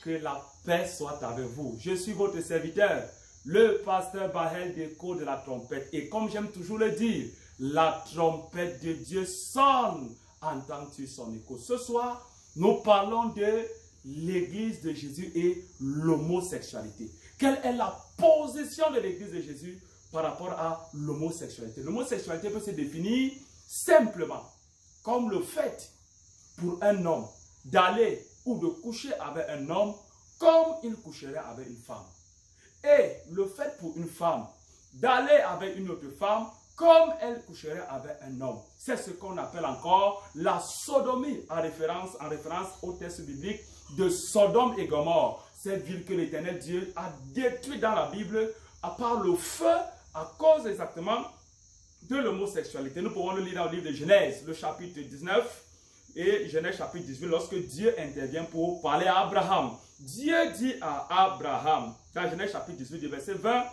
Que la paix soit avec vous. Je suis votre serviteur, le pasteur Bahel d'Écho de la trompette. Et comme j'aime toujours le dire, la trompette de Dieu sonne. Entends-tu son écho? Ce soir, nous parlons de l'église de Jésus et l'homosexualité. Quelle est la position de l'église de Jésus par rapport à l'homosexualité? L'homosexualité peut se définir simplement comme le fait pour un homme d'aller ou de coucher avec un homme comme il coucherait avec une femme. Et le fait pour une femme d'aller avec une autre femme comme elle coucherait avec un homme. C'est ce qu'on appelle encore la sodomie, en référence au texte biblique de Sodome et Gomorrhe. Cette ville que l'Éternel Dieu a détruite dans la Bible à part le feu à cause exactement de l'homosexualité. Nous pouvons le lire dans le livre de Genèse, le chapitre 19 et Genèse chapitre 18, lorsque Dieu intervient pour parler à Abraham. Dieu dit à Abraham, dans Genèse chapitre 18, du verset 20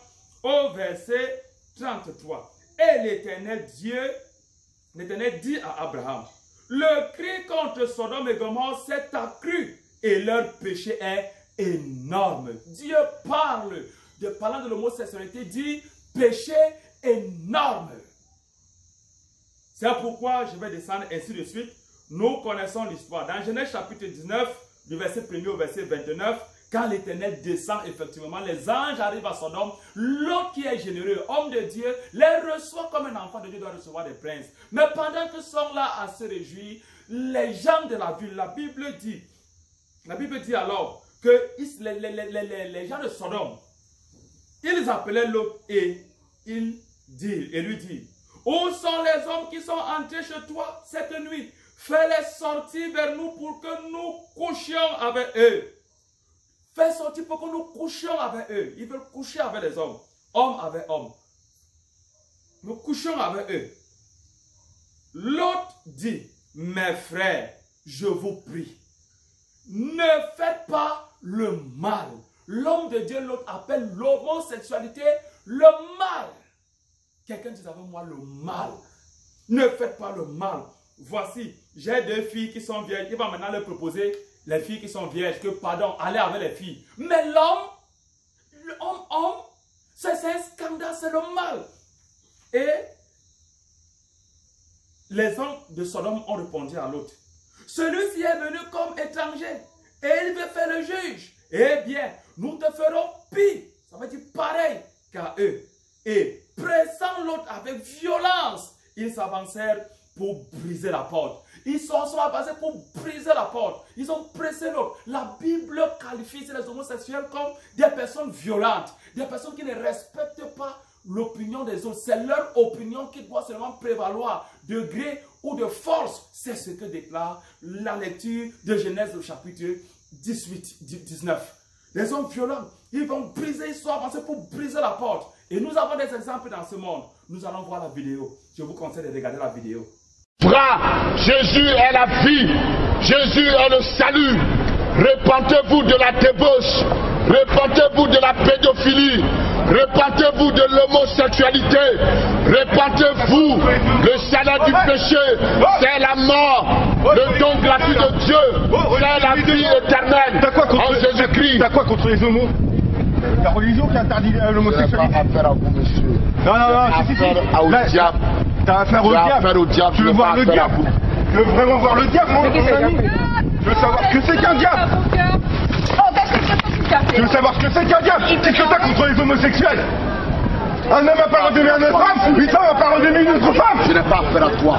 au verset 33. Et l'Éternel dit à Abraham, le cri contre Sodome et Gomorrhe s'est accru et leur péché est énorme. Dieu parlant de l'homosexualité, dit péché énorme. C'est pourquoi je vais descendre ainsi de suite. Nous connaissons l'histoire. Dans Genèse chapitre 19, du verset 1er au verset 29, quand l'Éternel descend, effectivement, les anges arrivent à Sodome. Lot qui est généreux, homme de Dieu, les reçoit comme un enfant de Dieu doit recevoir des princes. Mais pendant qu'ils sont là à se réjouir, les gens de la ville, la Bible dit alors que les gens de Sodome, ils appelaient Lot et lui disent, où sont les hommes qui sont entrés chez toi cette nuit? Fais-les sortir vers nous pour que nous couchions avec eux. Fais sortir pour que nous couchions avec eux. Ils veulent coucher avec les hommes. Homme avec homme. Nous couchons avec eux. L'autre dit, mes frères, je vous prie, ne faites pas le mal. L'homme de Dieu, l'autre appelle l'homosexualité le mal. Quelqu'un dit avec moi le mal. Ne faites pas le mal. Voici, j'ai deux filles qui sont vierges. Il va maintenant leur proposer les filles qui sont vierges, que pardon, allez avec les filles. Mais l'homme, c'est un scandale, c'est le mal. Et les hommes de Sodome ont répondu à l'autre. Celui-ci est venu comme étranger et il veut faire le juge. Eh bien, nous te ferons pire. Ça veut dire pareil qu'à eux. Et pressant l'autre avec violence, ils s'avancèrent pour briser la porte. Ils sont avancés pour briser la porte. Ils ont pressé l'autre. La Bible qualifie les homosexuels comme des personnes violentes, des personnes qui ne respectent pas l'opinion des autres. C'est leur opinion qui doit seulement prévaloir, de gré ou de force. C'est ce que déclare la lecture de Genèse au chapitre 19. Les hommes violents, ils vont briser, ils sont avancés pour briser la porte. Et nous avons des exemples dans ce monde. Nous allons voir la vidéo. Je vous conseille de regarder la vidéo. Frère, Jésus est la vie, Jésus est le salut. Repentez-vous de la débauche, repentez-vous de la pédophilie, repentez-vous de l'homosexualité, repentez-vous. Le salaire du péché, c'est la mort. Le don gratuit de Dieu, c'est la vie éternelle en Jésus-Christ. T'as quoi contre les homos? La religion qui interdit l'homosexualité. Affaire à vous, monsieur. Non, Affaire au diable. T'as affaire au diable. Affaire au diable. Tu veux voir le diable? Tu veux vraiment voir le diable, mon ami? Je veux savoir ce que c'est qu'un diable. Tu veux savoir ce que c'est qu'un diable? Qu'est-ce que t'as contre les homosexuels? Un homme n'a pas redonné à une femme, une femme n'a pas redonné une autre femme. Je n'ai pas affaire à toi.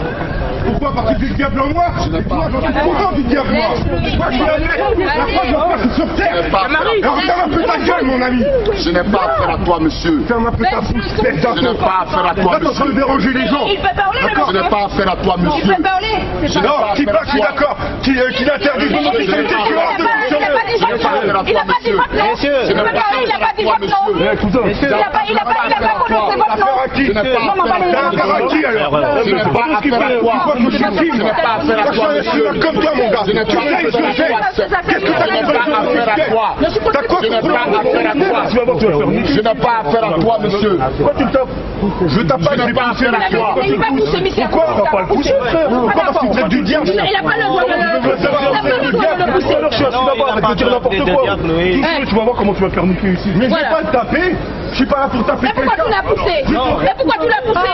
Pourquoi? Parce que tu es le diable en moi. Je n'ai pas affaire à toi. Pourquoi tu es le diable en moi? Moi je suis la foi je passe sur terre. Regarde un peu ta gueule, mon ami. Je n'ai pas affaire à toi, monsieur. Ferme un peu ta bouche. Je n'ai pas affaire à toi, Là, t'es en train de monsieur. déranger les gens. Il peut parler, Je n'ai pas affaire à toi, il monsieur. peut parler. Non, qui parle, je suis d'accord. Qui interdit l'homosexualité, tu as de Il n'a pas dit votre nom. Il n'a pas dit votre nom. Je n'ai pas Il n'a pas dit votre nom. affaire à toi, Il n'a pas prononcé votre nom. affaire à qui? Je n'ai pas Affaire à qui alors? Je n'ai pas affaire à toi. Pourquoi que je filme? Je n'ai pas affaire à toi, Je suis monsieur. comme toi, mon gars. Je n'ai Tu pas viens affaire sur scène. Qu'est-ce que t'as contre les affaire à toi. T'as quoi Je n'ai pas affaire à toi. Je n'ai pas affaire à toi, monsieur. Pourquoi tu me tapes? Je tape pas, Je n'ai pas affaire à toi. Il va pousser, monsieur. Pourquoi on va pas le pousser? Pourquoi? Parce que tu traites du diable. Il n'a pas le droit de le pousser. Je veux savoir si c'est le diable. arrête de dire n'importe quoi. Tu vas voir comment tu vas faire niquer ici. Mais je vais pas te taper. Je suis pas là pour taper quelqu'un. Mais pourquoi tu l'as poussé? Mais pourquoi tu l'as poussé?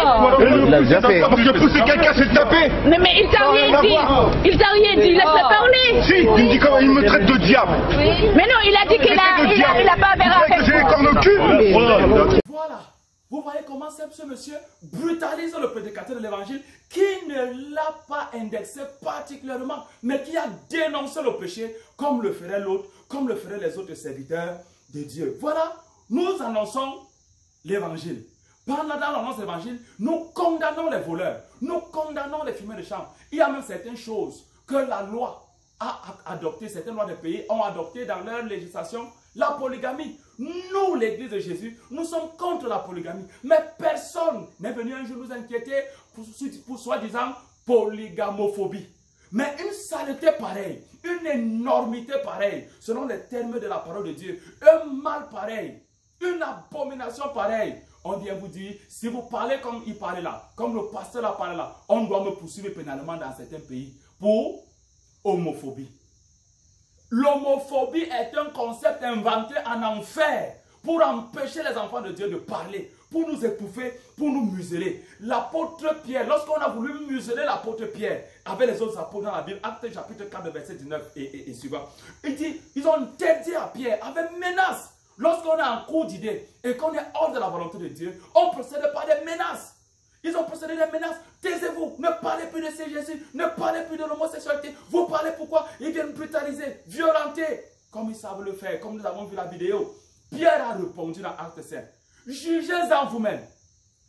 Parce que pousser quelqu'un, c'est te taper. Mais il t'a rien dit. Il t'a rien dit. Laisse-le parler. Si, il me dit comment il me traite de diable. Mais non, il a dit qu'il a pas affaire avec J'ai les cornes au cul. Voilà. Vous voyez comment ce monsieur brutalise le prédicateur de l'évangile qui ne l'a pas indexé particulièrement, mais qui a dénoncé le péché comme le ferait l'autre, comme le feraient les autres serviteurs de Dieu. Voilà, nous annonçons l'évangile. Pendant l'annonce de l'évangile, nous condamnons les voleurs, nous condamnons les fumeurs de chambre. Il y a même certaines choses que la loi a adoptées, certaines lois des pays ont adopté dans leur législation. La polygamie. Nous, l'église de Jésus, nous sommes contre la polygamie. Mais personne n'est venu un jour nous inquiéter pour soi-disant polygamophobie. Mais une saleté pareille, une énormité pareille, selon les termes de la parole de Dieu, un mal pareil, une abomination pareille, on vient vous dire, si vous parlez comme il parlait là, comme le pasteur a parlé là, on doit me poursuivre pénalement dans certains pays pour homophobie. L'homophobie est un concept inventé en enfer pour empêcher les enfants de Dieu de parler, pour nous étouffer, pour nous museler. L'apôtre Pierre, lorsqu'on a voulu museler l'apôtre Pierre avec les autres apôtres dans la Bible, Actes chapitre 4, verset 19 et suivant, il dit, ils ont interdit à Pierre avec menace. Lorsqu'on est en cours d'idée et qu'on est hors de la volonté de Dieu, on procède par des menaces. Ils ont procédé des menaces. Taisez-vous, ne parlez plus de ces Jésus, ne parlez plus de l'homosexualité. Vous parlez pourquoi? Ils viennent brutaliser, violenter, comme ils savent le faire, comme nous avons vu la vidéo. Pierre a répondu dans Acte 5. Jugez-en vous-même.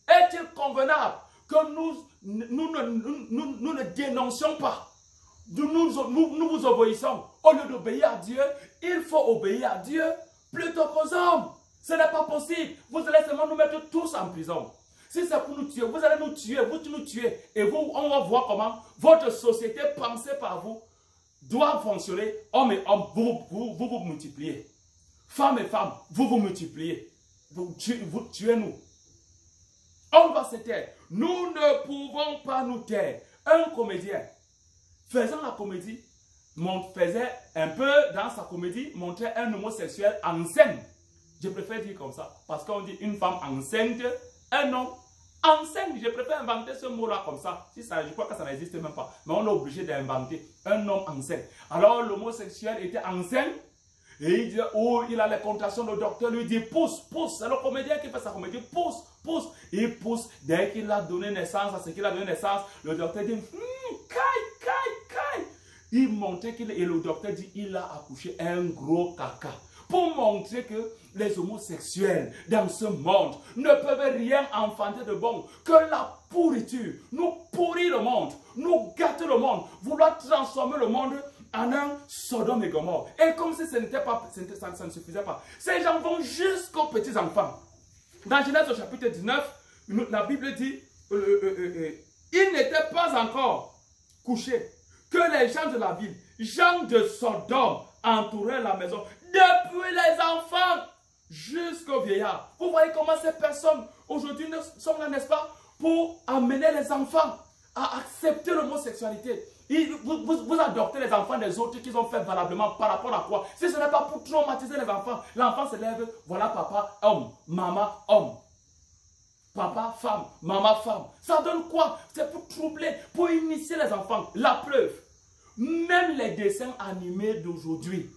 Est-il convenable que nous ne dénoncions pas? Nous vous obéissons. Au lieu d'obéir à Dieu, il faut obéir à Dieu plutôt qu'aux hommes. Ce n'est pas possible. Vous allez seulement nous mettre tous en prison. Si c'est pour nous tuer, vous allez nous tuer, vous nous tuez. Et vous, on va voir comment votre société pensée par vous doit fonctionner. Hommes et hommes, vous multipliez. Femmes et femmes, vous multipliez. Vous tuez-nous. On va se taire. Nous ne pouvons pas nous taire. Un comédien, faisant la comédie, faisait un peu dans sa comédie, montrer un homosexuel en scène. Je préfère dire comme ça. Parce qu'on dit une femme enceinte, un homme enceinte. Je préfère inventer ce mot-là comme ça. Si ça, je crois que ça n'existe même pas. Mais on est obligé d'inventer un homme enceinte. Alors l'homosexuel était enceinte. Et il dit, oh, il a les contractions. Le docteur lui dit, pousse, pousse. C'est le comédien qui fait sa comédie. Pousse, pousse. Il pousse. Dès qu'il a donné naissance à ce qu'il a donné naissance, le docteur dit, caille. Il montrait qu'il, et le docteur dit, il a accouché un gros caca. Pour montrer que les homosexuels dans ce monde ne peuvent rien enfanter de bon, que la pourriture nous pourrit le monde, nous gâte le monde, vouloir transformer le monde en un Sodome et Gomorrhe. Et comme si ce n'était pas, ça ne suffisait pas, ces gens vont jusqu'aux petits enfants. Dans Genèse au chapitre 19, la Bible dit, il n'était pas encore couché que les gens de la ville, gens de Sodome, entouraient la maison, depuis les enfants jusqu'aux vieillards. Vous voyez comment ces personnes aujourd'hui sont là, n'est-ce pas, pour amener les enfants à accepter l'homosexualité. Vous adoptez les enfants des autres qu'ils ont fait valablement par rapport à quoi? Si ce n'est pas pour traumatiser les enfants, l'enfant se lève, voilà papa, homme, maman, homme. Papa, femme, maman, femme. Ça donne quoi? C'est pour troubler, pour initier les enfants. La preuve, même les dessins animés d'aujourd'hui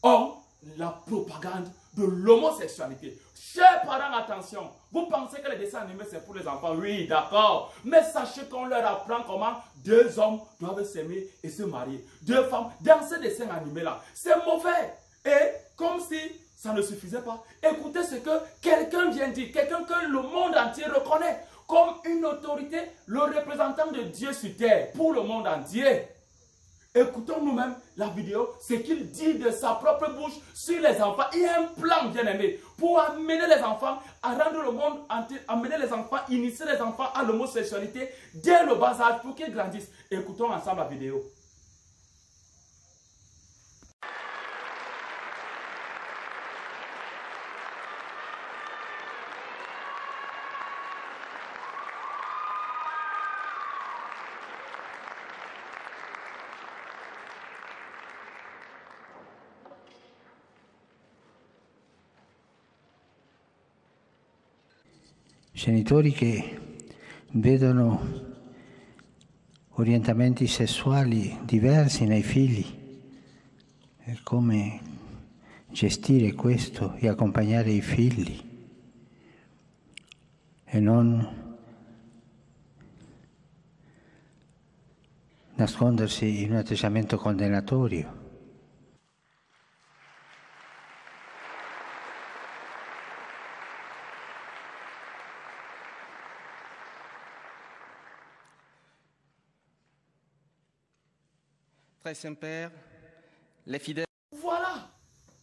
ont la propagande de l'homosexualité. Chers parents, attention, vous pensez que les dessins animés c'est pour les enfants? Oui, d'accord. Mais sachez qu'on leur apprend comment deux hommes doivent s'aimer et se marier. Deux femmes, dans ces dessins animés-là. C'est mauvais. Et comme si ça ne suffisait pas, écoutez ce que quelqu'un vient dire, quelqu'un que le monde entier reconnaît comme une autorité, le représentant de Dieu sur terre, pour le monde entier. Écoutons nous-mêmes la vidéo, ce qu'il dit de sa propre bouche sur les enfants. Il y a un plan bien aimé pour amener les enfants à rendre le monde entier, amener les enfants, initier les enfants à l'homosexualité dès le bas âge pour qu'ils grandissent. Écoutons ensemble la vidéo. Genitori che vedono orientamenti sessuali diversi nei figli e come gestire questo e accompagnare i figli e non nascondersi in un atteggiamento condannatorio. Très Saint-Père, les fidèles. Voilà,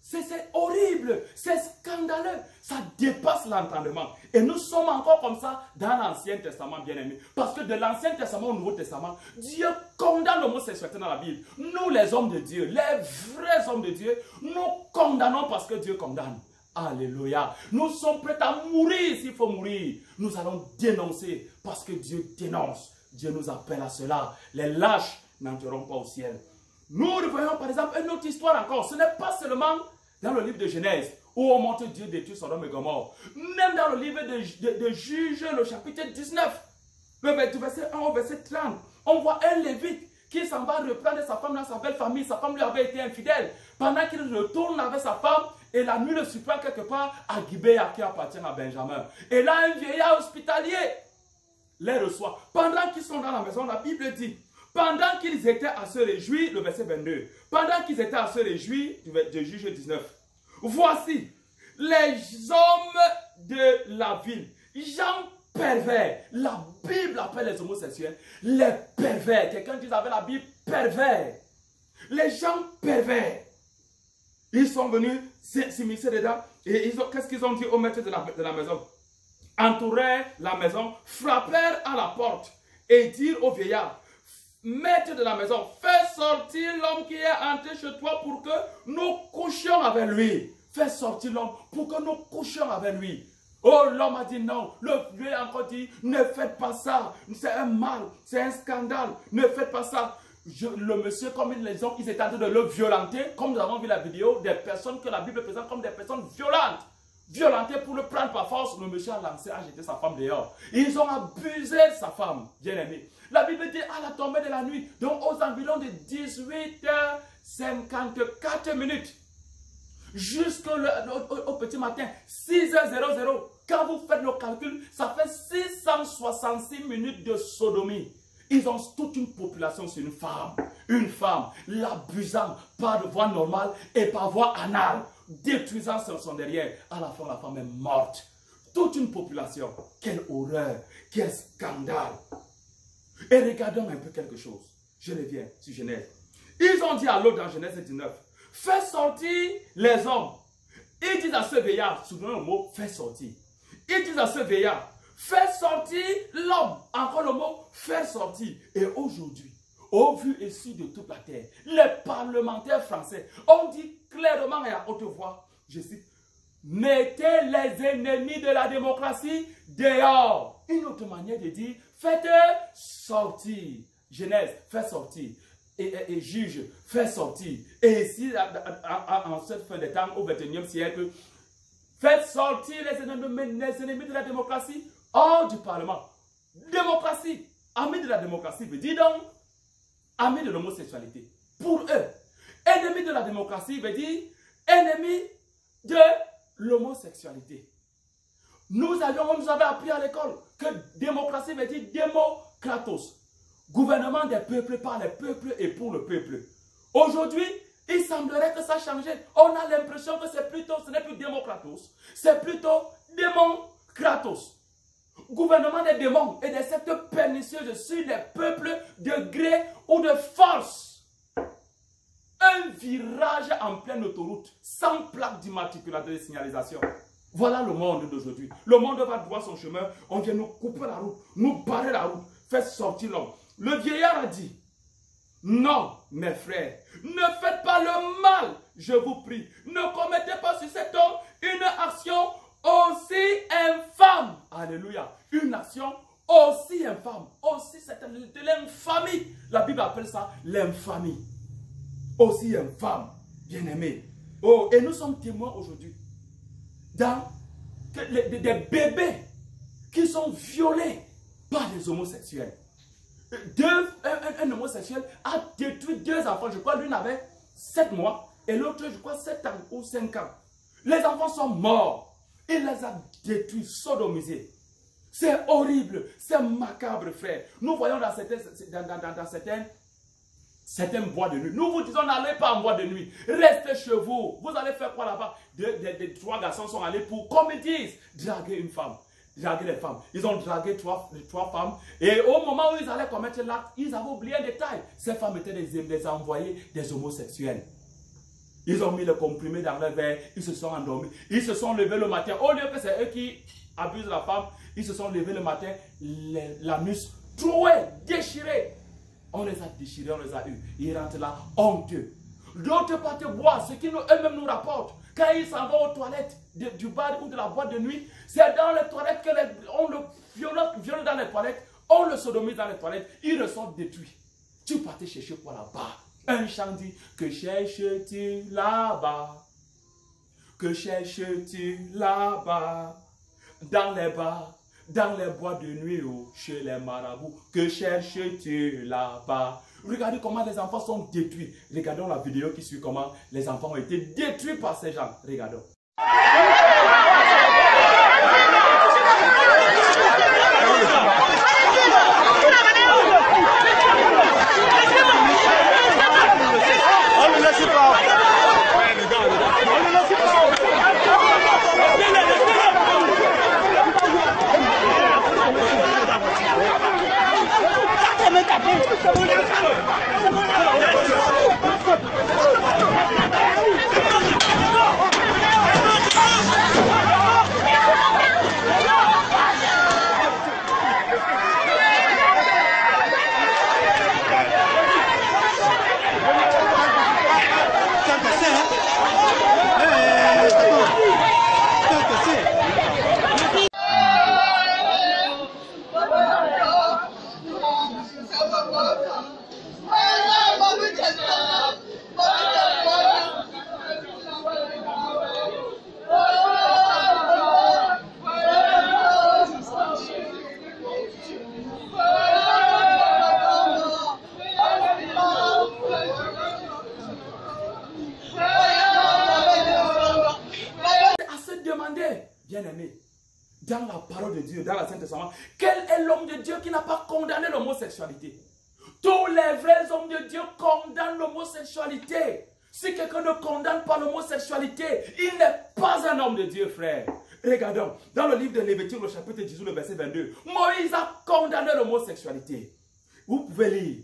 c'est horrible, c'est scandaleux, ça dépasse l'entendement. Et nous sommes encore comme ça dans l'Ancien Testament, bien aimé. Parce que de l'Ancien Testament au Nouveau Testament, Dieu condamne l'homosexualité dans la Bible. Nous, les hommes de Dieu, les vrais hommes de Dieu, nous condamnons parce que Dieu condamne. Alléluia. Nous sommes prêts à mourir s'il faut mourir. Nous allons dénoncer parce que Dieu dénonce. Dieu nous appelle à cela. Les lâches n'entreront pas au ciel. Nous revoyons par exemple une autre histoire encore. Ce n'est pas seulement dans le livre de Genèse où on montre Dieu détruit Sodome et Gomorrhe. Même dans le livre de Juges, le chapitre 19, le verset 1 au verset 30, on voit un Lévite qui s'en va reprendre sa femme dans sa belle famille. Sa femme lui avait été infidèle. Pendant qu'il retourne avec sa femme, et la nuit le surprend quelque part à Gibéa qui appartient à Benjamin. Et là, un vieillard hospitalier les reçoit. Pendant qu'ils sont dans la maison, la Bible dit, pendant qu'ils étaient à se réjouir, le verset 22, pendant qu'ils étaient à se réjouir, de Juge 19, voici les hommes de la ville, gens pervers. La Bible appelle les homosexuels les pervers. Quelqu'un dit avec la Bible pervers. Les gens pervers. Ils sont venus s'immiscer dedans et qu'est-ce qu'ils ont dit au maître de la maison? Entourèrent la maison, frappèrent à la porte et dirent au vieillard, maître de la maison, fais sortir l'homme qui est entré chez toi pour que nous couchions avec lui. Fais sortir l'homme pour que nous couchions avec lui. Oh, l'homme a dit non. Le vieux a encore dit, ne faites pas ça. C'est un mal, c'est un scandale. Ne faites pas ça. Le monsieur, comme ils étaient en train de le violenter, comme nous avons vu la vidéo, des personnes que la Bible présente comme des personnes violentes. Violentées pour le prendre par force, le monsieur a lancé, a jeté sa femme dehors. Ils ont abusé de sa femme, bien aimée. La Bible dit à la tombée de la nuit, donc aux environs de 18h54, jusqu'au petit matin, 6h00. Quand vous faites le calcul, ça fait 666 minutes de sodomie. Ils ont toute une population sur une femme, l'abusant par voie normale et par voie anale, détruisant son derrière. À la fin, la femme est morte. Toute une population. Quelle horreur, quel scandale. Et regardons un peu quelque chose. Je reviens sur Genèse. Ils ont dit à l'autre dans Genèse 19, fais sortir les hommes. Ils disent à ce vieillard, souvenez le mot, fais sortir. Ils disent à ce vieillard, fais sortir l'homme. Encore le mot, faire sortir. Et aujourd'hui, au vu et su de toute la terre, les parlementaires français ont dit clairement et à haute voix, je cite, mettez les ennemis de la démocratie dehors. Une autre manière de dire, faites sortir. Genèse, fais sortir. Et Juge, fais sortir. Et ici, en cette fin des temps, au XXIe siècle, faites sortir les ennemis de la démocratie hors du Parlement. Démocratie, amis de la démocratie, veut dire donc amis de l'homosexualité. Pour eux, ennemi de la démocratie veut dire ennemi de l'homosexualité. On nous avait appris à l'école que démocratie veut dire démocratos. Gouvernement des peuples par les peuples et pour le peuple. Aujourd'hui, il semblerait que ça a changé. On a l'impression que ce n'est plus démocratos, c'est plutôt démocratos. Gouvernement des démons et des sectes pernicieuses sur les peuples de gré ou de force. Un virage en pleine autoroute, sans plaque d'immatriculation de signalisation. Voilà le monde d'aujourd'hui. Le monde va droit son chemin, on vient nous couper la route, nous barrer la route, faire sortir l'homme. Le vieillard a dit, non, mes frères, ne faites pas le mal, je vous prie. Ne commettez pas sur cet homme une action aussi infâme. Alléluia. Une action aussi infâme. Aussi, c'est de l'infamie. La Bible appelle ça l'infamie. Aussi infâme. Bien-aimé. Oh, et nous sommes témoins aujourd'hui des bébés qui sont violés par les homosexuels. Un homosexuel a détruit 2 enfants. Je crois l'une avait 7 mois et l'autre, je crois, 7 ans ou 5 ans. Les enfants sont morts. Il les a détruits, sodomisés. C'est horrible, c'est macabre, frère. Nous voyons dans certaines boîtes de nuit. Nous vous disons, n'allez pas en boîte de nuit. Restez chez vous. Vous allez faire quoi là-bas? 3 garçons sont allés pour, comme ils disent, draguer une femme. Draguer les femmes. Ils ont dragué 3 femmes. Et au moment où ils allaient commettre l'acte, ils avaient oublié un détail. Ces femmes étaient des envoyés des homosexuels. Ils ont mis le comprimé dans leur verre. Ils se sont endormis. Ils se sont levés le matin. Au lieu que c'est eux qui abusent la femme, ils se sont levés le matin, l'anus troué, déchiré. On les a déchirés, on les a eus. Ils rentrent là honteux. D'autres partent boire, ce qui eux-mêmes nous rapportent. Quand ils s'en vont aux toilettes du bar ou de la boîte de nuit, c'est dans les toilettes qu'on le viole dans les toilettes, on le sodomise dans les toilettes, ils ressortent détruits. Tu partais chercher quoi là-bas? Un chant dit, que cherches-tu là-bas? Que cherches-tu là-bas? Dans les bars, dans les boîtes de nuit ou chez les marabouts, que cherches-tu là-bas? Regardez comment les enfants sont détruits. Regardons la vidéo qui suit comment les enfants ont été détruits par ces gens. Regardons. Bien-aimé, dans la parole de Dieu, dans la Sainte Testament, quel est l'homme de Dieu qui n'a pas condamné l'homosexualité? Tous les vrais hommes de Dieu condamnent l'homosexualité. Si quelqu'un ne condamne pas l'homosexualité, il n'est pas un homme de Dieu, frère. Regardons, dans le livre de Lévitique, le chapitre 18, le verset 22, Moïse a condamné l'homosexualité. Vous pouvez lire.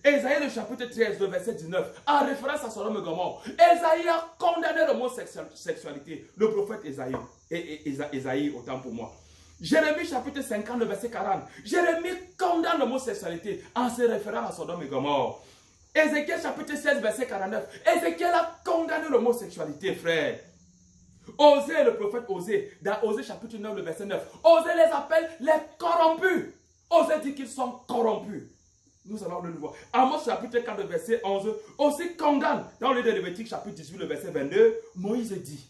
Ésaïe, le chapitre 13, le verset 19, en référence à Sodome et Gomorrhe, Ésaïe a condamné l'homosexualité. Le prophète Ésaïe, Ésaïe, autant pour moi. Jérémie, chapitre 50, le verset 40, Jérémie condamne l'homosexualité en se référant à Sodome et Gomorrhe. Ézéchiel, chapitre 16, verset 49, Ézéchiel a condamné l'homosexualité, frère. Osée, le prophète Osée, dans Osée, chapitre 9, le verset 9, Osée les appelle les corrompus. Osée dit qu'ils sont corrompus. Nous allons le voir. Amos chapitre 4, verset 11, aussi condamne, dans le livre de Lévitique chapitre 18, le verset 22, Moïse dit,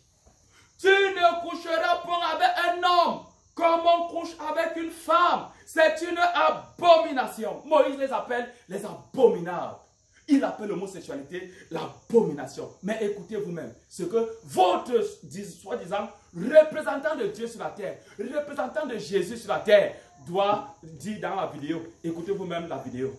tu ne coucheras point avec un homme comme on couche avec une femme. C'est une abomination. Moïse les appelle les abominables. Il appelle l'homosexualité l'abomination. Mais écoutez vous-même, ce que votre soi-disant représentant de Dieu sur la terre, représentant de Jésus sur la terre, doit dire dans la vidéo. Écoutez vous-même la vidéo.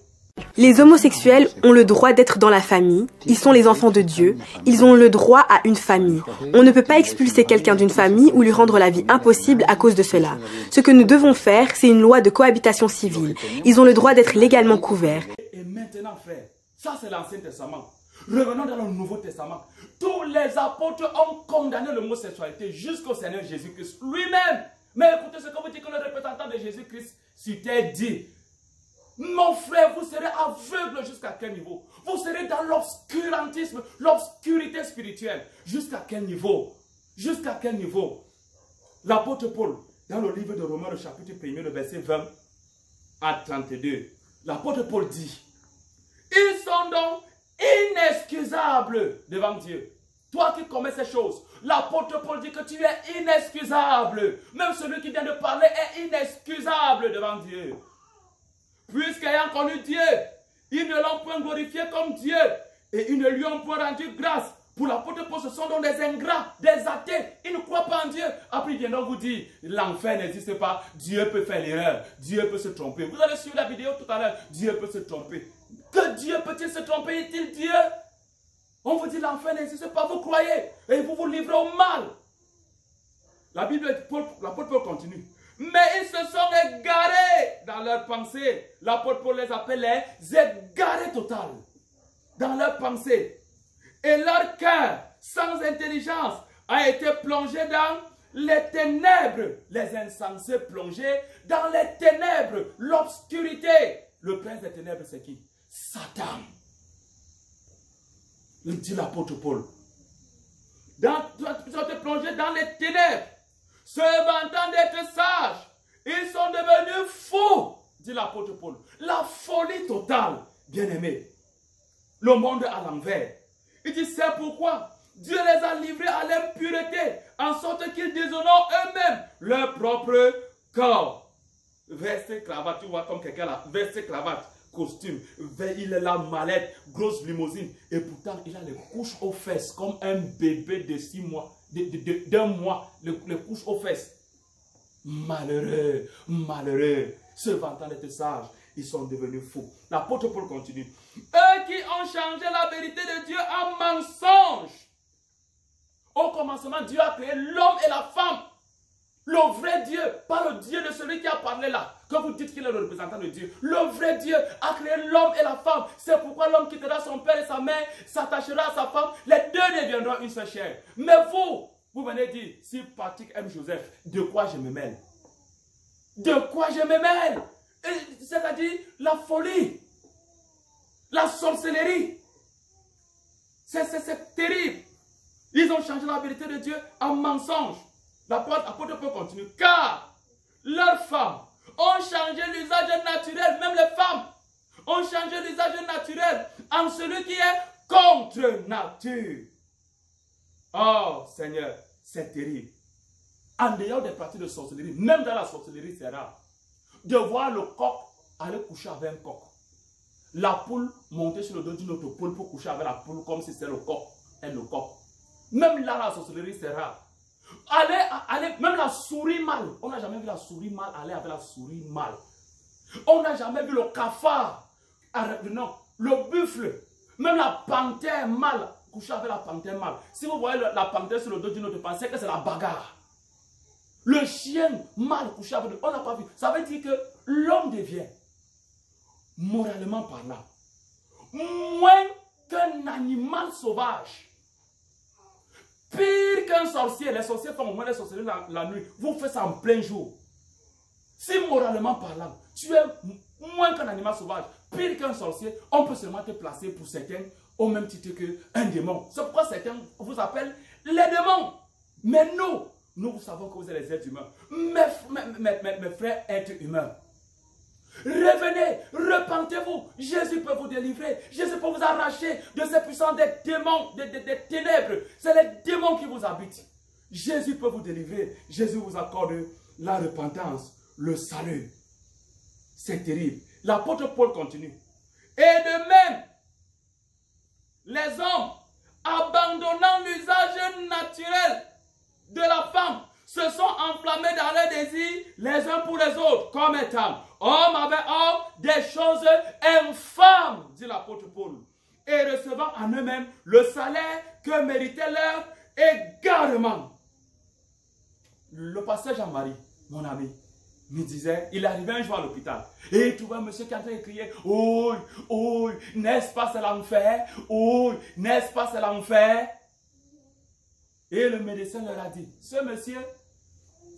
Les homosexuels ont le droit d'être dans la famille, ils sont les enfants de Dieu, ils ont le droit à une famille. On ne peut pas expulser quelqu'un d'une famille ou lui rendre la vie impossible à cause de cela. Ce que nous devons faire, c'est une loi de cohabitation civile. Ils ont le droit d'être légalement couverts. Et maintenant, frère, ça c'est l'Ancien Testament. Revenons dans le Nouveau Testament. Tous les apôtres ont condamné l'homosexualité jusqu'au Seigneur Jésus-Christ lui-même. Mais écoutez ce que vous dites que le représentant de Jésus-Christ s'était dit. Mon frère, vous serez aveugle jusqu'à quel niveau? Vous serez dans l'obscurantisme, l'obscurité spirituelle. Jusqu'à quel niveau? Jusqu'à quel niveau? L'apôtre Paul, dans le livre de Romains, le chapitre 1er, le verset 20 à 32, l'apôtre Paul dit, ils sont donc inexcusables devant Dieu. Toi qui commets ces choses, l'apôtre Paul dit que tu es inexcusable. Même celui qui vient de parler est inexcusable devant Dieu. Puisqu'ayant connu Dieu, ils ne l'ont point glorifié comme Dieu et ils ne lui ont point rendu grâce. Pour l'apôtre Paul, ce sont donc des ingrats, des athées. Ils ne croient pas en Dieu. Après, ils viendront vous dire, l'enfer n'existe pas. Dieu peut faire l'erreur. Dieu peut se tromper. Vous allez suivre la vidéo tout à l'heure. Dieu peut se tromper. Que Dieu peut-il se tromper? Est-il Dieu? On vous dit l'enfer n'existe pas. Vous croyez et vous vous livrez au mal. La Bible, l'apôtre Paul continue. Mais ils se sont égarés dans leurs pensées. L'apôtre Paul les appelle les égarés totaux dans leurs pensées. Et leur cœur, sans intelligence, a été plongé dans les ténèbres. Les insensés plongés dans les ténèbres, l'obscurité. Le prince des ténèbres, c'est qui? Satan. Il dit l'apôtre Paul. Ils ont été plongés dans les ténèbres, se vantant d'être sages. Ils sont devenus fous, dit l'apôtre Paul. La folie totale, bien-aimés. Le monde à l'envers. Il dit, c'est pourquoi Dieu les a livrés à l'impureté, en sorte qu'ils déshonorent eux-mêmes leur propre corps. Veste, cravate, tu vois comme quelqu'un là, veste, cravate, costume, il est là, mallette, grosse limousine, et pourtant il a les couches aux fesses, comme un bébé de 6 mois, d'un mois, les couches aux fesses. Malheureux, malheureux, se vantant d'être sages, ils sont devenus fous. L'apôtre Paul continue. Eux qui ont changé la vérité de Dieu en mensonge. Au commencement, Dieu a créé l'homme et la femme. Le vrai Dieu, pas le Dieu de celui qui a parlé là. Quand vous dites qu'il est le représentant de Dieu, le vrai Dieu a créé l'homme et la femme. C'est pourquoi l'homme quittera son père et sa mère, s'attachera à sa femme. Les deux deviendront une seule chair. Mais vous venez dire, si Patrick aime Joseph, de quoi je me mêle? De quoi je me mêle? C'est-à-dire la folie, la sorcellerie. C'est terrible. Ils ont changé la vérité de Dieu en mensonge. L'apôtre Paul continue. Car leurs femmes ont changé l'usage naturel, même les femmes ont changé l'usage naturel en celui qui est contre nature. Oh Seigneur, c'est terrible. En dehors des pratiques de sorcellerie, même dans la sorcellerie, c'est rare de voir le coq aller coucher avec un coq. La poule monter sur le dos d'une autre poule pour coucher avec la poule comme si c'était le coq et le coq. Même là, la sorcellerie, c'est rare. Même la souris mâle. On n'a jamais vu la souris mâle aller avec la souris mâle. On n'a jamais vu le cafard. Non, le buffle. Même la panthère mâle coucher avec la panthère mâle. Si vous voyez la panthère sur le dos d'une autre, pensez que c'est la bagarre. Le chien mâle couché avec on n'a pas vu. Ça veut dire que l'homme devient, moralement parlant, moins qu'un animal sauvage. Pire qu'un sorcier. Les sorciers font au moins les sorciers la nuit. Vous faites ça en plein jour. Si moralement parlant, tu es moins qu'un animal sauvage, pire qu'un sorcier, on peut seulement te placer pour certains au même titre qu'un démon. C'est pourquoi certains vous appellent les démons. Mais nous savons que vous êtes les êtres humains. Mes frères êtres humains. Revenez, repentez-vous. Jésus peut vous délivrer. Jésus peut vous arracher de ces puissants des démons, des ténèbres. C'est les démons qui vous habitent. Jésus peut vous délivrer. Jésus vous accorde la repentance, le salut. C'est terrible. L'apôtre Paul continue. Et de même, les hommes, abandonnant l'usage naturel de la femme, se sont enflammés dans leurs désirs les uns pour les autres, comme étant homme avec homme, des choses infâmes, dit l'apôtre Paul, et recevant en eux-mêmes le salaire que méritait leur égarement. Le pasteur Jean-Marie, mon ami, me disait, il arrivait un jour à l'hôpital et il trouvait un monsieur qui est en train de crier, oh, oh, n'est-ce pas c'est l'enfer? Oh, n'est-ce pas c'est l'enfer? Et le médecin leur a dit, ce monsieur,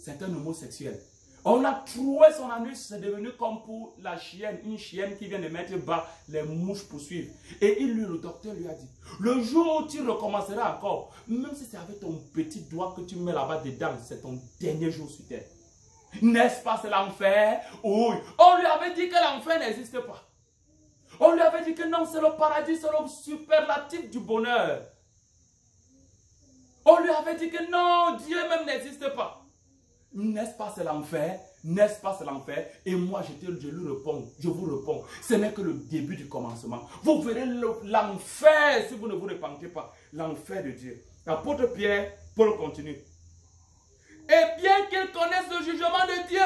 c'est un homosexuel. On a troué son anus, c'est devenu comme pour la chienne, une chienne qui vient de mettre bas, les mouches poursuivent. Et le docteur lui a dit, le jour où tu recommenceras encore, même si c'est avec ton petit doigt que tu mets là-bas dedans, c'est ton dernier jour sur terre. N'est-ce pas, c'est l'enfer? Oui. On lui avait dit que l'enfer n'existe pas. On lui avait dit que non, c'est le paradis, c'est le superlatif du bonheur. On lui avait dit que non, Dieu même n'existe pas. N'est-ce pas, c'est l'enfer? N'est-ce pas, c'est l'enfer? Et moi, je vous réponds, ce n'est que le début du commencement. Vous verrez l'enfer si vous ne vous repentez pas. L'enfer de Dieu. L'apôtre Pierre, Paul continue. Et bien qu'ils connaissent le jugement de Dieu,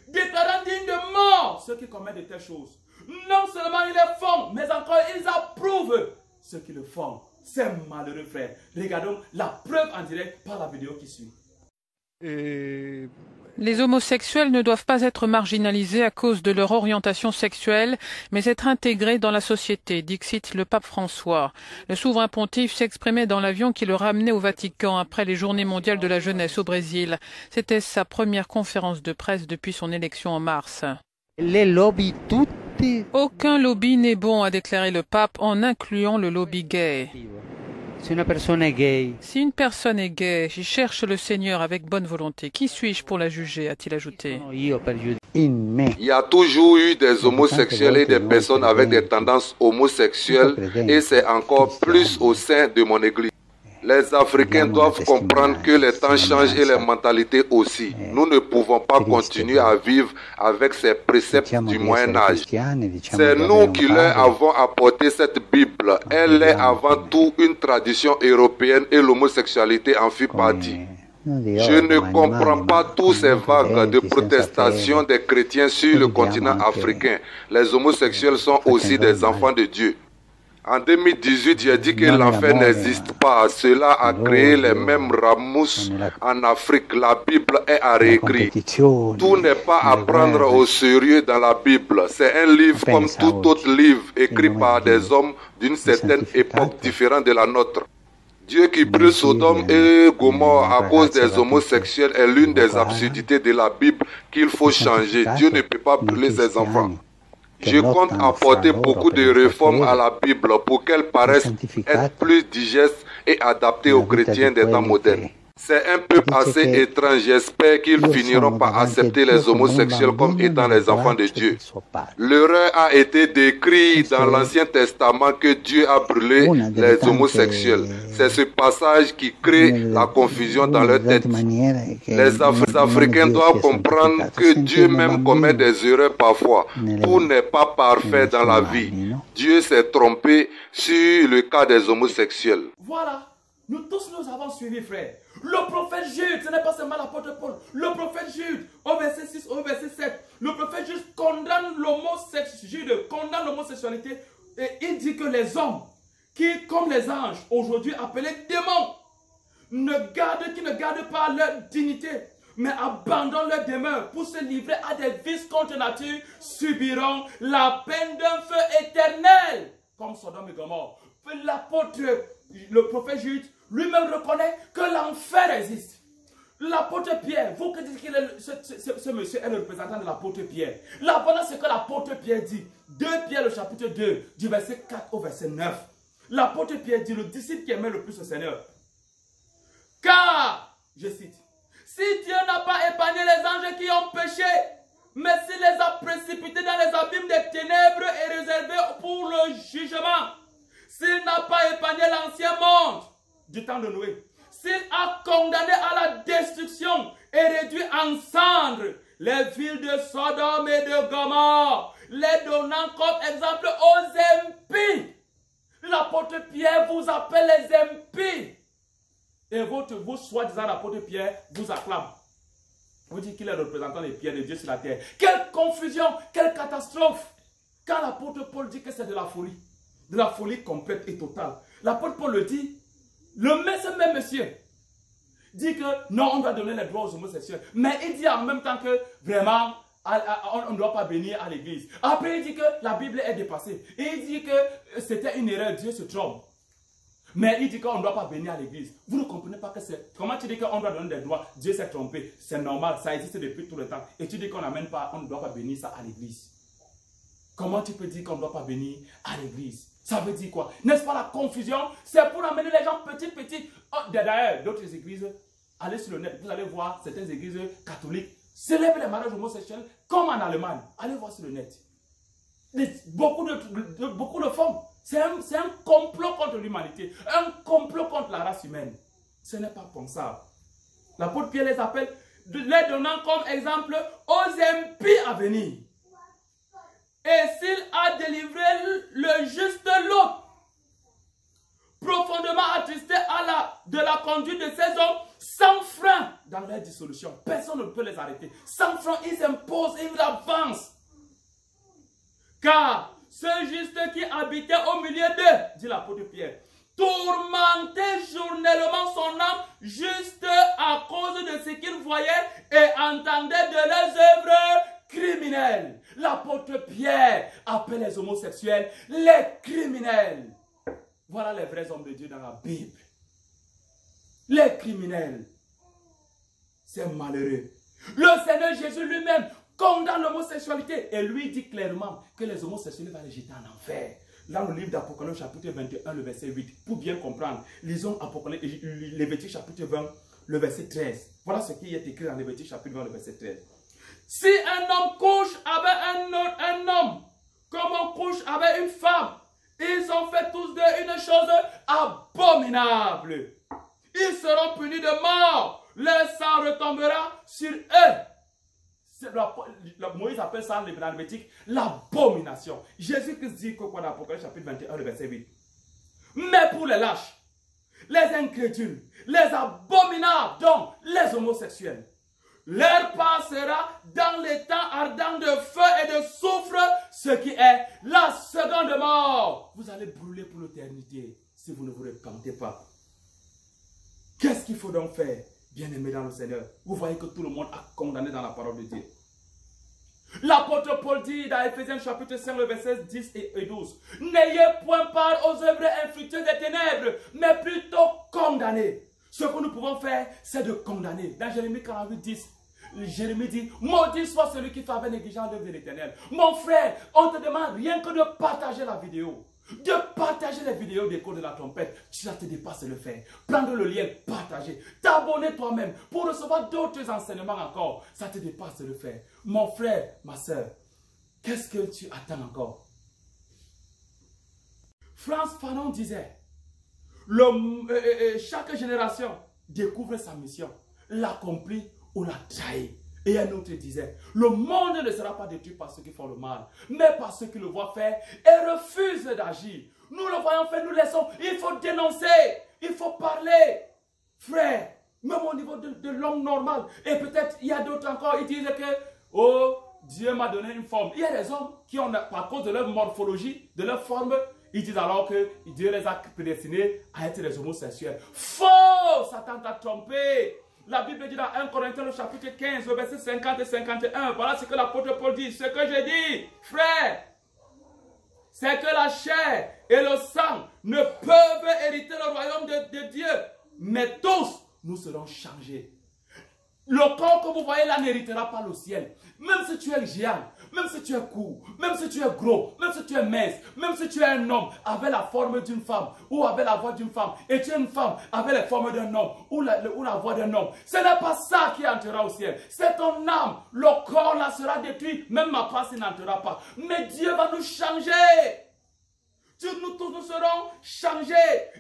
déclarant digne de mort ceux qui commettent de telles choses, non seulement ils les font, mais encore ils approuvent ceux qui le font. C'est malheureux, frère. Regardons la preuve en direct par la vidéo qui suit. Les homosexuels ne doivent pas être marginalisés à cause de leur orientation sexuelle, mais être intégrés dans la société, dixit le pape François. Le souverain pontife s'exprimait dans l'avion qui le ramenait au Vatican après les Journées mondiales de la jeunesse au Brésil. C'était sa première conférence de presse depuis son élection en mars. Les lobbies, Aucun lobby n'est bon, a déclaré le pape, en incluant le lobby gay. Si une personne est gay, je cherche le Seigneur avec bonne volonté. Qui suis-je pour la juger, a-t-il ajouté. Il y a toujours eu des homosexuels et des personnes avec des tendances homosexuelles et c'est encore plus au sein de mon église. Les Africains doivent comprendre que les temps changent et les mentalités aussi. Nous ne pouvons pas continuer à vivre avec ces préceptes du Moyen-Âge. C'est nous qui leur avons apporté cette Bible. Elle est avant tout une tradition européenne et l'homosexualité en fit partie. Je ne comprends pas tous ces vagues de protestation des chrétiens sur le continent africain. Les homosexuels sont aussi des enfants de Dieu. En 2018, j'ai dit que l'enfer n'existe pas. Cela a créé les mêmes ramousses en Afrique. La Bible est à réécrire. Tout n'est pas à prendre au sérieux dans la Bible. C'est un livre comme tout autre livre écrit par des hommes d'une certaine époque différente de la nôtre. Dieu qui brûle Sodome et Gomorrhe à cause des homosexuels est l'une des absurdités de la Bible qu'il faut changer. Dieu ne peut pas brûler ses enfants. Je compte apporter beaucoup de réformes à la Bible pour qu'elle paraisse être plus digeste et adaptée aux chrétiens des temps modernes. C'est un peuple assez étrange. J'espère qu'ils finiront par accepter les homosexuels comme étant les enfants de Dieu. L'erreur a été décrite dans l'Ancien Testament que Dieu a brûlé les homosexuels. C'est ce passage qui crée la confusion dans leur tête. Les Africains doivent comprendre que Dieu même commet des erreurs parfois. Tout n'est pas parfait dans la vie. Dieu s'est trompé sur le cas des homosexuels. Voilà, nous tous nous avons suivi, frère. Le prophète Jude, ce n'est pas seulement l'apôtre Paul. Le prophète Jude, au verset 6, au verset 7, le prophète Jude condamne l'homosexualité et il dit que les hommes qui, comme les anges, aujourd'hui appelés démons, qui ne gardent pas leur dignité, mais abandonnent leur demeure pour se livrer à des vices contre nature, subiront la peine d'un feu éternel, comme Sodome et Gomorrhe. L'apôtre, le prophète Jude, lui-même reconnaît que l'enfer existe. L'apôtre Pierre, vous que dites que ce monsieur est le représentant de l'apôtre Pierre. Là, voilà ce que l'apôtre Pierre dit. 2 Pierre, le chapitre 2, du verset 4 au verset 9. L'apôtre Pierre dit, le disciple qui aimait le plus le Seigneur. Car, je cite, si Dieu n'a pas épargné les anges qui ont péché, mais s'il les a précipités dans les abîmes des ténèbres et réservés pour le jugement, s'il n'a pas épargné l'ancien monde du temps de Noé, s'il a condamné à la destruction et réduit en cendres les villes de Sodome et de Gomorrhe, les donnant comme exemple aux impies. L'apôtre Pierre vous appelle les impies. Et vous soi-disant l'apôtre Pierre vous acclame. Vous dites qu'il est le représentant des pierres de Dieu sur la terre. Quelle confusion, quelle catastrophe. Quand l'apôtre Paul dit que c'est de la folie complète et totale. L'apôtre Paul le dit, ce même monsieur dit que non, on doit donner les droits aux homosexuels. Mais il dit en même temps que vraiment, on ne doit pas bénir à l'église. Après, il dit que la Bible est dépassée. Et il dit que c'était une erreur, Dieu se trompe. Mais il dit qu'on ne doit pas bénir à l'église. Vous ne comprenez pas que c'est... Comment tu dis qu'on doit donner des droits? Dieu s'est trompé. C'est normal, ça existe depuis tout le temps. Et tu dis qu'on n'amène pas, on ne doit pas bénir ça à l'église. Comment tu peux dire qu'on ne doit pas bénir à l'église? Ça veut dire quoi? N'est-ce pas la confusion? C'est pour amener les gens petits. Oh, d'ailleurs, d'autres églises, allez sur le net, vous allez voir certaines églises catholiques célèbrent les mariages homosexuels comme en Allemagne. Allez voir sur le net. Beaucoup le font. C'est un complot contre l'humanité, un complot contre la race humaine. Ce n'est pas pensable. L'apôtre Pierre les appelle, les donnant comme exemple aux impies à venir. Et s'il a délivré le juste Lot, profondément attristé de la conduite de ces hommes, sans frein dans leur dissolution. Personne ne peut les arrêter. Sans frein, ils imposent et ils avancent. Car ce juste qui habitait au milieu d'eux, dit l'apôtre Pierre, tourmentait journellement son âme juste à cause de ce qu'il voyait et entendait de leurs œuvres criminelles. L'apôtre Pierre appelle les homosexuels les criminels. Voilà les vrais hommes de Dieu dans la Bible. Les criminels. C'est malheureux. Le Seigneur Jésus lui-même condamne l'homosexualité et lui dit clairement que les homosexuels vont les jeter en enfer. Dans le livre d'Apocalypse chapitre 21, le verset 8, pour bien comprendre, lisons Apocalypse, Lévitique chapitre 20, le verset 13. Voilà ce qui est écrit dans Lévitique chapitre 20, le verset 13. Si un homme couche avec un homme, comme on couche avec une femme, ils ont fait tous deux une chose abominable. Ils seront punis de mort. Leur sang retombera sur eux. Moïse appelle ça dans Lévitique l'abomination. Jésus-Christ dit que quoi dans Apocalypse chapitre 21, le verset 8. Mais pour les lâches, les incrédules, les abominables, donc les homosexuels, leur part sera dans les temps ardents de feu et de soufre, ce qui est la seconde mort. Vous allez brûler pour l'éternité si vous ne vous repentez pas. Qu'est-ce qu'il faut donc faire, bien-aimés dans le Seigneur? Vous voyez que tout le monde a condamné dans la parole de Dieu. L'apôtre Paul dit dans Ephésiens chapitre 5, le verset 10 et 12. N'ayez point part aux œuvres infructueuses des ténèbres, mais plutôt condamnez. Ce que nous pouvons faire, c'est de condamner. Dans Jérémie 48, 10, Jérémie dit, maudit soit celui qui fait avec négligence l'œuvre de l'Éternel. Mon frère, on te demande rien que de partager la vidéo. De partager les vidéos des cours de la trompette. Ça te dépasse le faire. Prendre le lien, partager. T'abonner toi-même pour recevoir d'autres enseignements encore. Ça te dépasse le faire. Mon frère, ma soeur, qu'est-ce que tu attends encore? Frantz Fanon disait, chaque génération découvre sa mission, l'accomplit ou la trahit. Et un autre disait, le monde ne sera pas détruit par ceux qui font le mal, mais par ceux qui le voient faire et refusent d'agir. Nous le voyons faire, nous laissons. Il faut dénoncer, il faut parler. Frère, même au niveau de l'homme normal, et peut-être il y a d'autres encore, ils disent que, oh, Dieu m'a donné une forme. Il y a des hommes qui ont, par cause de leur morphologie, de leur forme, ils disent alors que Dieu les a prédestinés à être des homosexuels. Faux! Satan t'a trompé. La Bible dit dans 1 Corinthiens, le chapitre 15, le verset 50 et 51. Voilà ce que l'apôtre Paul dit. Ce que je dis, frère, c'est que la chair et le sang ne peuvent hériter le royaume de Dieu. Mais tous, nous serons changés. Le corps que vous voyez là n'héritera pas le ciel. Même si tu es géant, même si tu es court, même si tu es gros, même si tu es mince, même si tu es un homme avec la forme d'une femme ou avec la voix d'une femme, et tu es une femme avec la forme d'un homme ou la voix d'un homme, ce n'est pas ça qui entrera au ciel. C'est ton âme. Le corps là sera détruit, même ma place n'entrera pas. Mais Dieu va nous changer. Nous tous nous serons changés.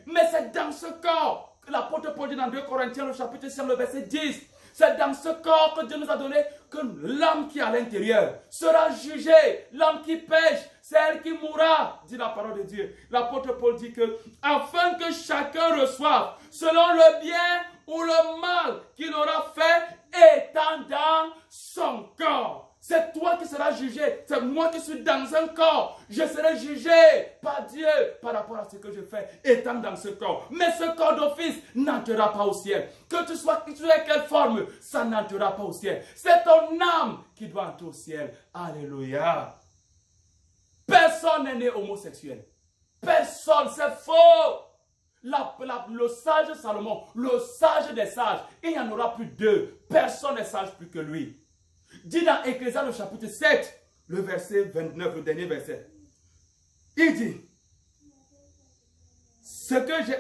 Mais c'est dans ce corps que l'apôtre Paul dit dans 2 Corinthiens, le chapitre 5, le verset 10. C'est dans ce corps que Dieu nous a donné que l'âme qui est à l'intérieur sera jugée. L'âme qui pêche, c'est elle qui mourra, dit la parole de Dieu. L'apôtre Paul dit que, afin que chacun reçoive selon le bien ou le mal qu'il aura fait étant dans son corps. C'est toi qui seras jugé. C'est moi qui suis dans un corps. Je serai jugé par Dieu par rapport à ce que je fais étant dans ce corps. Mais ce corps d'office n'entrera pas au ciel. Que tu sois quelle forme, ça n'entrera pas au ciel. C'est ton âme qui doit entrer au ciel. Alléluia. Personne n'est né homosexuel. Personne, c'est faux. Le sage Salomon, le sage des sages, il n'y en aura plus deux. Personne n'est sage plus que lui. Dit dans Ecclésiaste le chapitre 7, le verset 29, le dernier verset. Il dit,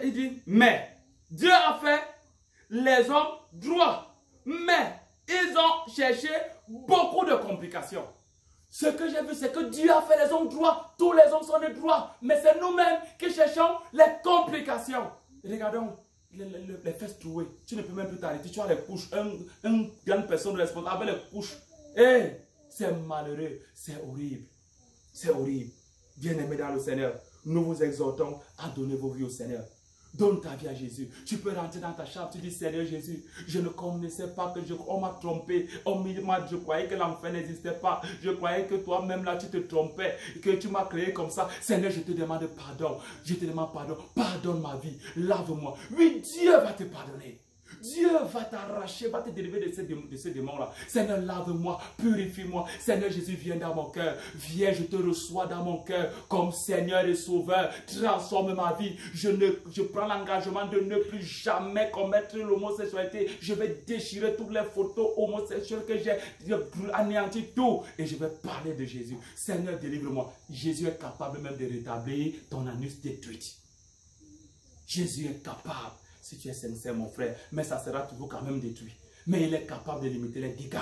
il dit, mais Dieu a fait les hommes droits, mais ils ont cherché beaucoup de complications. Ce que j'ai vu, c'est que Dieu a fait les hommes droits. Tous les hommes sont des droits, mais c'est nous-mêmes qui cherchons les complications. Regardons les fesses trouées. Tu ne peux même plus t'arrêter. Tu as les couches. Une grande personne responsable avec les couches. Eh, c'est malheureux. C'est horrible. C'est horrible. Bien-aimés dans le Seigneur, nous vous exhortons à donner vos vies au Seigneur. Donne ta vie à Jésus. Tu peux rentrer dans ta chambre, tu dis Seigneur Jésus, je ne connaissais pas que on m'a trompé. Je croyais que l'enfer n'existait pas. Je croyais que toi-même là tu te trompais, que tu m'as créé comme ça. Seigneur, je te demande pardon. Je te demande pardon. Pardonne ma vie. Lave-moi. Oui, Dieu va te pardonner. Dieu va t'arracher, va te délivrer de ces démons-là. Seigneur, lave-moi, purifie-moi. Seigneur Jésus, viens dans mon cœur. Viens, je te reçois dans mon cœur comme Seigneur et Sauveur. Transforme ma vie. Je prends l'engagement de ne plus jamais commettre l'homosexualité. Je vais déchirer toutes les photos homosexuelles que j'ai, anéantir tout. Et je vais parler de Jésus. Seigneur, délivre-moi. Jésus est capable même de rétablir ton anus détruit. Jésus est capable. Si tu es sincère, mon frère, mais ça sera toujours quand même détruit. Mais il est capable de limiter les dégâts.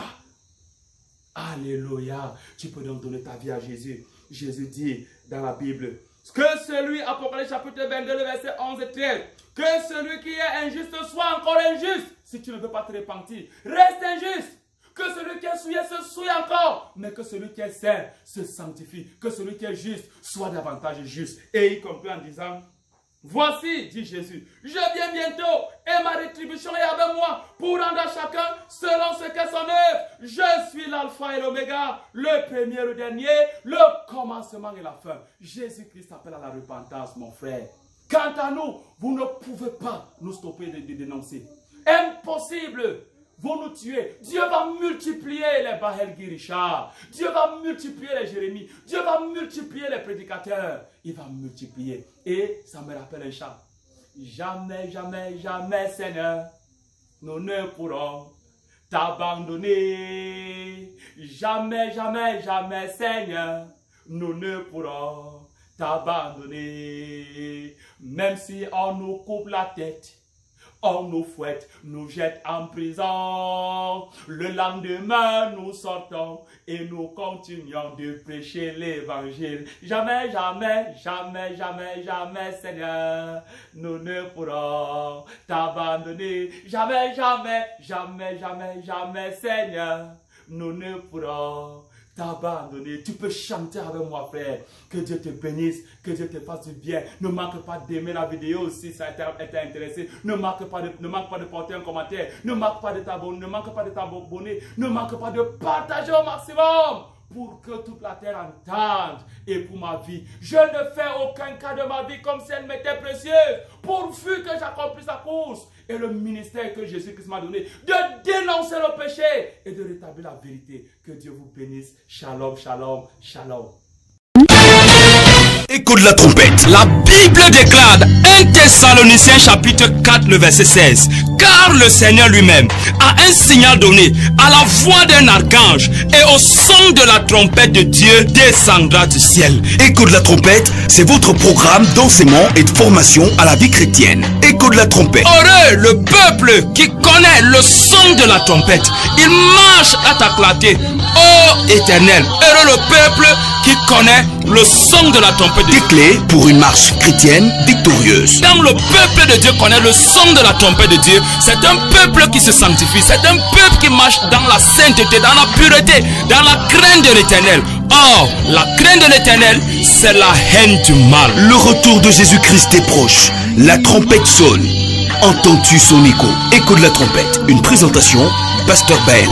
Alléluia. Tu peux donc donner ta vie à Jésus. Jésus dit dans la Bible que celui, Apocalypse chapitre 22, le verset 11 et 13, que celui qui est injuste soit encore injuste. Si tu ne veux pas te repentir, reste injuste. Que celui qui est souillé se souille encore. Mais que celui qui est saint se sanctifie. Que celui qui est juste soit davantage juste. Et il conclut en disant: voici, dit Jésus, je viens bientôt et ma rétribution est avec moi pour rendre à chacun selon ce qu'est son œuvre. Je suis l'alpha et l'oméga, le premier et le dernier, le commencement et la fin. Jésus-Christ appelle à la repentance, mon frère. Quant à nous, vous ne pouvez pas nous stopper de dénoncer. Impossible. Vous nous tuez. Dieu va multiplier les Bahel Girisha. Dieu va multiplier les Jérémie. Dieu va multiplier les prédicateurs. Il va multiplier. Et ça me rappelle un chant. Jamais, jamais, jamais, Seigneur, nous ne pourrons t'abandonner. Jamais, jamais, jamais, Seigneur, nous ne pourrons t'abandonner. Même si on nous coupe la tête, on nous fouette, nous jette en prison. Le lendemain, nous sortons et nous continuons de prêcher l'évangile. Jamais, jamais, jamais, jamais, jamais, Seigneur, nous ne pourrons t'abandonner. Jamais, jamais, jamais, jamais, jamais, Seigneur, nous ne pourrons t'abandonner. Tu peux chanter avec moi, frère. Que Dieu te bénisse, que Dieu te fasse du bien. Ne manque pas d'aimer la vidéo si ça t'a intéressé. Ne manque pas de porter un commentaire. Ne manque pas de t'abonner. Ne manque pas de t'abonner. Ne manque pas de partager au maximum pour que toute la terre entende. Et pour ma vie, je ne fais aucun cas de ma vie comme si elle m'était précieuse, pourvu que j'accomplisse la course et le ministère que Jésus-Christ m'a donné, de dénoncer le péché et de rétablir la vérité. Que Dieu vous bénisse. Shalom, shalom, shalom. Écho de la trompette. La Bible déclare 1 Thessaloniciens chapitre 4 le verset 16. Car le Seigneur lui-même a un signal donné à la voix d'un archange et au son de la trompette de Dieu descendra du ciel. Écho de la trompette, c'est votre programme d'enseignement et de formation à la vie chrétienne. Écho de la trompette. Heureux le peuple qui connaît le son de la trompette. Il marche à ta clarté, ô Éternel. Heureux le peuple qui connaît le son de la trompette. Des clés pour une marche chrétienne victorieuse. Quand le peuple de Dieu connaît le son de la trompette de Dieu, c'est un peuple qui se sanctifie. C'est un peuple qui marche dans la sainteté, dans la pureté, dans la crainte de l'Éternel. Or, la crainte de l'Éternel, c'est la haine du mal. Le retour de Jésus-Christ est proche. La trompette sonne. Entends-tu son écho? Écho de la trompette. Une présentation, Pasteur Bael.